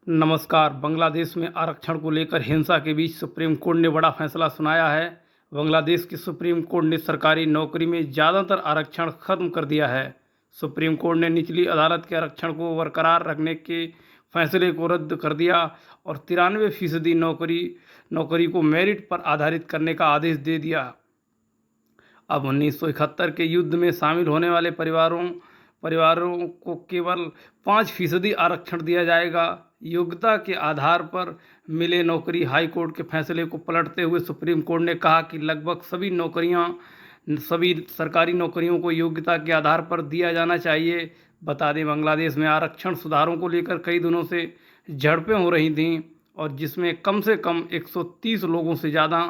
नमस्कार। बांग्लादेश में आरक्षण को लेकर हिंसा के बीच सुप्रीम कोर्ट ने बड़ा फैसला सुनाया है। बांग्लादेश की सुप्रीम कोर्ट ने सरकारी नौकरी में ज़्यादातर आरक्षण खत्म कर दिया है। सुप्रीम कोर्ट ने निचली अदालत के आरक्षण को बरकरार रखने के फैसले को रद्द कर दिया और 93% नौकरी को मेरिट पर आधारित करने का आदेश दे दिया। अब 1971 के युद्ध में शामिल होने वाले परिवारों को केवल 5% आरक्षण दिया जाएगा। योग्यता के आधार पर मिले नौकरी। हाई कोर्ट के फैसले को पलटते हुए सुप्रीम कोर्ट ने कहा कि लगभग सभी सरकारी नौकरियों को योग्यता के आधार पर दिया जाना चाहिए। बता दें, बांग्लादेश में आरक्षण सुधारों को लेकर कई दिनों से झड़पें हो रही थीं और जिसमें कम से कम 130 लोगों से ज़्यादा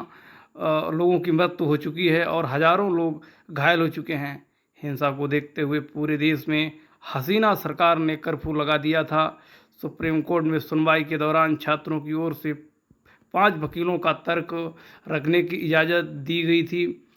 लोगों की मृत्यु हो चुकी है और हज़ारों लोग घायल हो चुके हैं। हिंसा को देखते हुए पूरे देश में हसीना सरकार ने कर्फ्यू लगा दिया था। सुप्रीम कोर्ट में सुनवाई के दौरान छात्रों की ओर से 5 वकीलों का तर्क रखने की इजाज़त दी गई थी।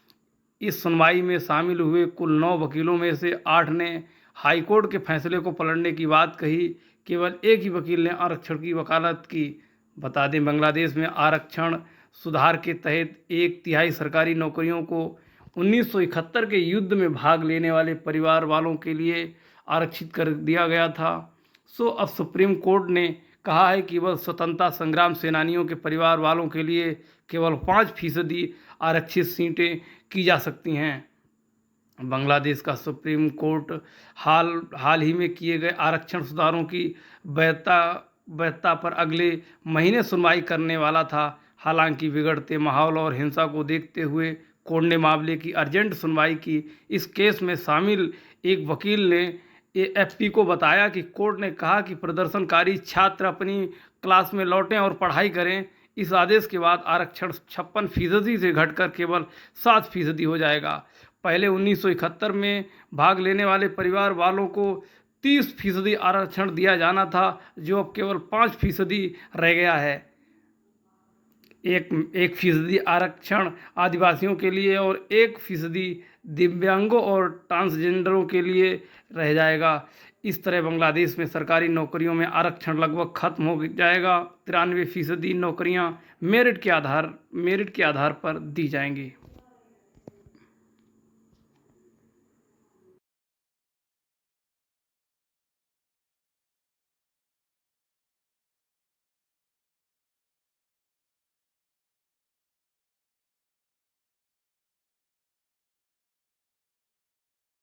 इस सुनवाई में शामिल हुए कुल 9 वकीलों में से 8 ने हाई कोर्ट के फैसले को पलटने की बात कही। केवल एक ही वकील ने आरक्षण की वकालत की। बता दें, बांग्लादेश में आरक्षण सुधार के तहत 1/3 सरकारी नौकरियों को 1971 के युद्ध में भाग लेने वाले परिवार वालों के लिए आरक्षित कर दिया गया था। अब सुप्रीम कोर्ट ने कहा है कि वह स्वतंत्रता संग्राम सेनानियों के परिवार वालों के लिए केवल 5% आरक्षित सीटें की जा सकती हैं। बांग्लादेश का सुप्रीम कोर्ट हाल ही में किए गए आरक्षण सुधारों की वैधता पर अगले महीने सुनवाई करने वाला था। हालांकि बिगड़ते माहौल और हिंसा को देखते हुए कोर्ट ने मामले की अर्जेंट सुनवाई की। इस केस में शामिल एक वकील ने एएफपी को बताया कि कोर्ट ने कहा कि प्रदर्शनकारी छात्र अपनी क्लास में लौटें और पढ़ाई करें। इस आदेश के बाद आरक्षण 56% से घटकर केवल 7% हो जाएगा। पहले 1971 में भाग लेने वाले परिवार वालों को 30% आरक्षण दिया जाना था, जो अब केवल 5% रह गया है। 1% आरक्षण आदिवासियों के लिए और 1% दिव्यांगों और ट्रांसजेंडरों के लिए रह जाएगा। इस तरह बांग्लादेश में सरकारी नौकरियों में आरक्षण लगभग खत्म हो जाएगा। 93% नौकरियां मेरिट के आधार पर दी जाएंगी।